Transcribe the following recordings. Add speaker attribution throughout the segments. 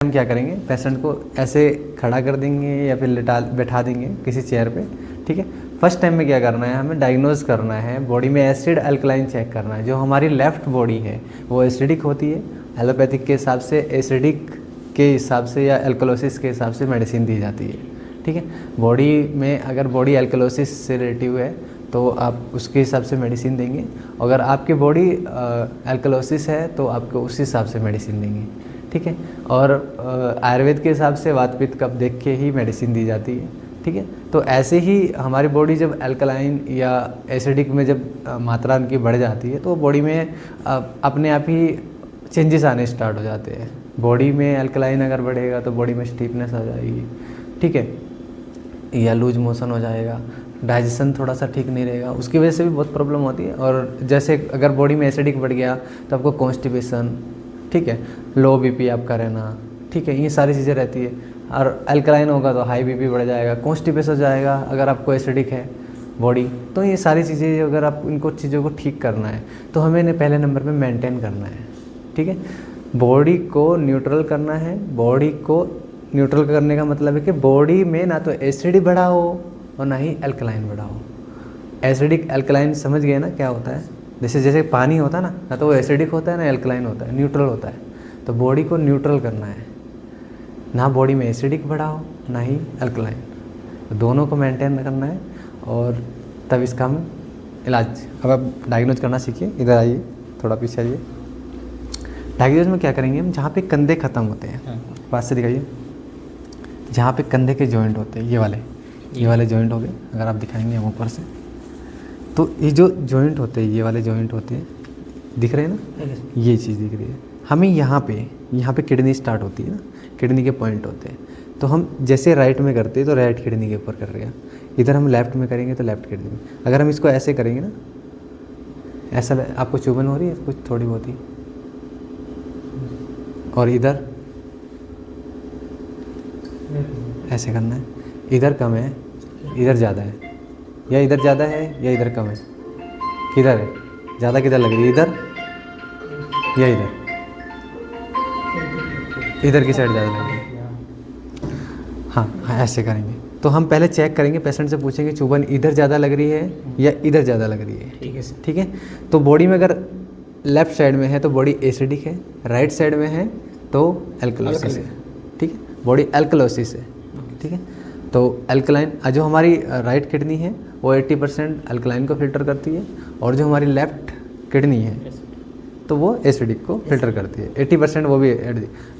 Speaker 1: हम क्या करेंगे, पेशेंट को ऐसे खड़ा कर देंगे या फिर बैठा देंगे किसी चेयर पे, ठीक है। फर्स्ट टाइम में क्या करना है, हमें डायग्नोज करना है, बॉडी में एसिड अल्कलाइन चेक करना है। जो हमारी लेफ़्ट बॉडी है वो एसिडिक होती है, एलोपैथिक के हिसाब से एसिडिक के हिसाब से या एल्कलोसिस के हिसाब से मेडिसिन दी जाती है, ठीक है। बॉडी में अगर बॉडी एल्कलोसिस से रिलेटिव है तो आप उसके हिसाब से मेडिसिन देंगे, अगर आपकी बॉडी एल्कलोसिस है तो आपको उस हिसाब से मेडिसिन देंगे, ठीक है। और आयुर्वेद के हिसाब से वात पित्त कफ देख के ही मेडिसिन दी जाती है, ठीक है। तो ऐसे ही हमारी बॉडी जब अल्कलाइन या एसिडिक में जब मात्रा उनकी बढ़ जाती है तो बॉडी में अपने आप ही चेंजेस आने स्टार्ट हो जाते हैं। बॉडी में अल्कलाइन अगर बढ़ेगा तो बॉडी में स्टीफनेस आ जाएगी, ठीक है, या लूज मोशन हो जाएगा, डाइजेशन थोड़ा सा ठीक नहीं रहेगा, उसकी वजह से भी बहुत प्रॉब्लम होती है। और जैसे अगर बॉडी में एसिडिक बढ़ गया तो आपको कॉन्स्टिपेशन, ठीक है, लो बीपी आपका रहना, ठीक है, ये सारी चीज़ें रहती है। और अल्कलाइन होगा तो हाई बीपी बढ़ जाएगा, कॉन्स्टिपेशन हो जाएगा अगर आपको एसिडिक है बॉडी। तो ये सारी चीज़ें अगर आप इनको चीज़ों को ठीक करना है तो हमें इन्हें पहले नंबर पे मेंटेन करना है, ठीक है। बॉडी को न्यूट्रल करना है। बॉडी को न्यूट्रल करने का मतलब है कि बॉडी में ना तो एसिड बढ़ा हो और ना ही अल्कलाइन बढ़ा हो। एसिडिक अल्कलाइन समझ गए ना क्या होता है, जैसे पानी होता है ना तो वो एसिडिक होता है ना एल्कलाइन होता है, न्यूट्रल होता है। तो बॉडी को न्यूट्रल करना है, ना बॉडी में एसिडिक बढ़ा हो ना ही अल्कलाइन, तो दोनों को मेंटेन करना है और तब इसका हम इलाज। अब आप डायग्नोज करना सीखिए। इधर आइए, थोड़ा पीछे आइए। डायग्नोज में क्या करेंगे हम, जहाँ पे कंधे ख़त्म होते हैं, पास से दिखाइए, जहाँ पे कंधे के जॉइंट होते हैं, ये वाले जॉइंट हो गए। अगर आप दिखाएंगे हम ऊपर से तो ये जो जॉइंट होते हैं, ये वाले जॉइंट होते हैं, दिख रहे हैं ना, ये चीज़ दिख रही है हमें। यहाँ पे किडनी स्टार्ट होती है ना, किडनी के पॉइंट होते हैं। तो हम जैसे राइट में करते हैं तो राइट किडनी के ऊपर कर रहे हैं, इधर हम लेफ़्ट में करेंगे तो लेफ़्ट किडनी में। अगर हम इसको ऐसे करेंगे ना, ऐसा आपको चुभन हो रही है कुछ थोड़ी बहुत ही, और इधर ऐसे करना है, इधर कम है इधर ज़्यादा है, या इधर ज़्यादा है या इधर कम है, किधर है ज़्यादा, किधर लग रही है, इधर या इधर की साइड ज़्यादा लग रही है। हाँ, ऐसे करेंगे। तो हम पहले चेक करेंगे, पेशेंट से पूछेंगे चुभन इधर ज़्यादा लग रही है या इधर ज़्यादा लग रही है, ठीक है, ठीक है। तो बॉडी में अगर लेफ़्ट साइड में है तो बॉडी एसिडिक है, राइट साइड में है तो एल्कलोसिस है, ठीक है, बॉडी एल्कलोसिस है, ठीक है। तो अल्कलाइन, जो हमारी राइट किडनी है वो 80% अल्कलाइन को फिल्टर करती है, और जो हमारी लेफ़्ट किडनी है तो वो एसिडिक को फिल्टर करती है। 80% वो भी,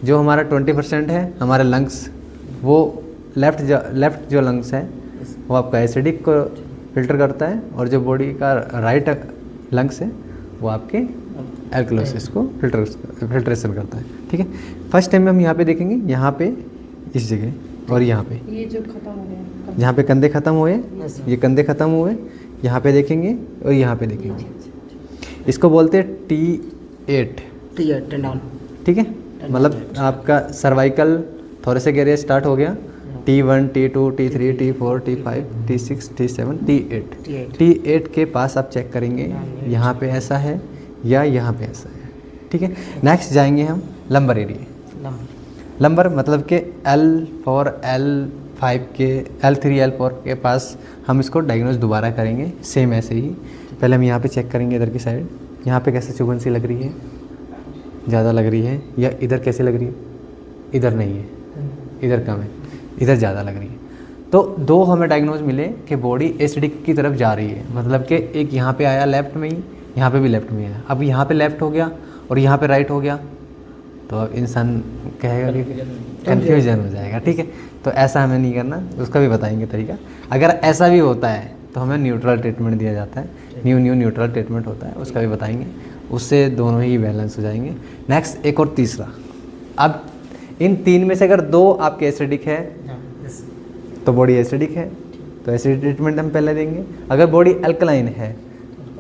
Speaker 1: जो हमारा 20% है हमारे लंग्स, वो लेफ़्ट जो लंग्स है वो आपका एसिडिक को फिल्टर करता है, और जो बॉडी का राइट लंग्स है वो आपके एल्कलोसिस को फिल्ट्रेशन करता है, ठीक है। फर्स्ट टाइम में हम यहाँ पे देखेंगे, यहाँ पे इस जगह और यहाँ पे, ये जो खत्म हो गया, यहाँ पे कंधे खत्म हुए, ये कंधे खत्म हुए, यहाँ पे देखेंगे और यहाँ पे देखेंगे। इसको बोलते हैं T8 टेंडन, ठीक है। मतलब आपका सर्वाइकल थोरेसिक एरिया स्टार्ट हो गया, T1 T2 T3 T4 T5 T6 T7 T8 के पास आप चेक करेंगे यहाँ पे ऐसा है या यहाँ पे ऐसा है, ठीक है। नेक्स्ट जाएंगे हम लंबर एरिया। लंबर मतलब कि L4 L5 के L3 L4 के पास हम इसको डायग्नोज दोबारा करेंगे, सेम ऐसे ही। पहले हम यहाँ पे चेक करेंगे इधर की साइड, यहाँ पे कैसे चुभन सी लग रही है, ज़्यादा लग रही है, या इधर कैसे लग रही है, इधर नहीं है, इधर कम है, इधर ज़्यादा लग रही है। तो दो हमें डायग्नोज मिले कि बॉडी एसिडिक की तरफ जा रही है, मतलब कि एक यहाँ पे आया लेफ़्ट में ही, यहाँ पे भी लेफ़्ट में आया। अब यहाँ पे लेफ़्ट हो गया और यहाँ पे राइट हो गया तो अब इंसान कहेगा कि कन्फ्यूजन हो जाएगा, ठीक है। तो ऐसा हमें नहीं करना, उसका भी बताएंगे तरीका। अगर ऐसा भी होता है तो हमें न्यूट्रल ट्रीटमेंट दिया जाता है, न्यूट्रल ट्रीटमेंट होता है, उसका भी बताएंगे, उससे दोनों ही बैलेंस हो जाएंगे। नेक्स्ट एक और तीसरा, अब इन तीन में से अगर दो आपके एसिडिक है तो बॉडी एसिडिक है तो एसिडिक ट्रीटमेंट हम पहले देंगे। अगर बॉडी अल्कलाइन है,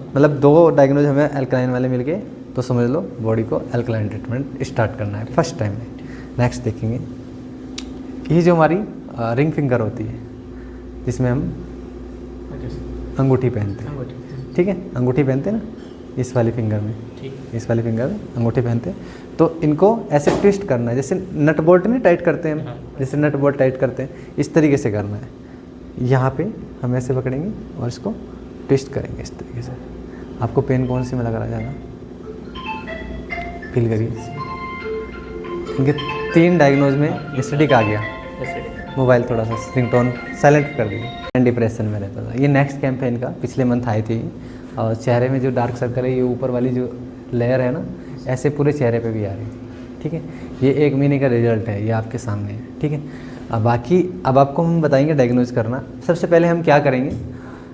Speaker 1: मतलब दो डायग्नोज हमें अल्कलाइन वाले मिल गए, तो समझ लो बॉडी को अल्कलाइन ट्रीटमेंट स्टार्ट करना है फर्स्ट टाइम में। नेक्स्ट देखेंगे, ये जो हमारी रिंग फिंगर होती है जिसमें हम अंगूठी पहनते हैं, ठीक है, अंगूठी पहनते हैं ना, इस वाली फिंगर में,
Speaker 2: ठीक,
Speaker 1: इस वाली फिंगर में अंगूठी पहनते हैं। तो इनको ऐसे ट्विस्ट करना है, जैसे नट बोल्ट नहीं टाइट करते हैं हम,
Speaker 2: हाँ।
Speaker 1: जैसे नट बोल्ट टाइट करते हैं, इस तरीके से करना है। यहाँ पे हम ऐसे पकड़ेंगे और इसको ट्विस्ट करेंगे इस तरीके से। आपको पेन कौन सी में लग रहा है ज़्यादा, फील करिए। इनके 3 डायग्नोज में एसिडिक आ गया। मोबाइल थोड़ा सा रिंगटोन साइलेंट कर दीजिए। एंड डिप्रेशन में रहता था। ये नेक्स्ट कैंप है इनका, पिछले मंथ आई थी। और चेहरे में जो डार्क सर्कल है, ये ऊपर वाली जो लेयर है ना, ऐसे पूरे चेहरे पे भी आ रही थी। ठीक है, ये 1 महीने का रिजल्ट है, ये आपके सामने है। ठीक है, अब बाकी अब आपको हम बताएंगे डायग्नोज करना। सबसे पहले हम क्या करेंगे,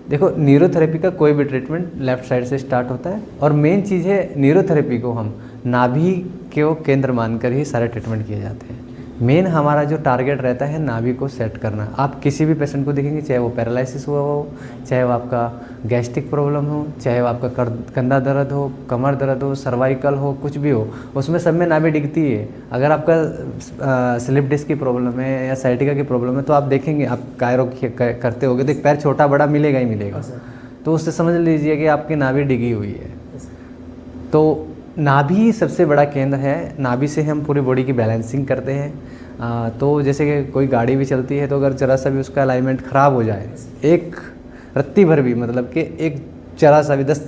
Speaker 1: देखो न्यूरोथेरेपी का कोई भी ट्रीटमेंट लेफ़्ट साइड से स्टार्ट होता है, और मेन चीज़ है न्यूरोथेरेपी को हम नाभि को केंद्र मानकर ही सारे ट्रीटमेंट किए जाते हैं। मेन हमारा जो टारगेट रहता है नाभि को सेट करना। आप किसी भी पेशेंट को देखेंगे, चाहे वो पैरालिसिस हुआ हो, चाहे वो आपका गैस्ट्रिक प्रॉब्लम हो, चाहे वो आपका कंधा दर्द हो, कमर दर्द हो, सर्वाइकल हो, कुछ भी हो, उसमें सब में नाभि दिखती है। अगर आपका स्लिप डिस्क की प्रॉब्लम है या साइटिका की प्रॉब्लम है, तो आप देखेंगे, आप कायरो करते होगे तो एक पैर छोटा बड़ा मिलेगा ही मिलेगा। तो उससे समझ लीजिए कि आपकी नाभि डिगी हुई है। तो नाभि सबसे बड़ा केंद्र है। नाभि से हम पूरी बॉडी की बैलेंसिंग करते हैं। तो जैसे कि कोई गाड़ी भी चलती है, तो अगर जरा सा भी उसका अलाइनमेंट ख़राब हो जाए, एक रत्ती भर भी, मतलब कि एक जरा सा भी 10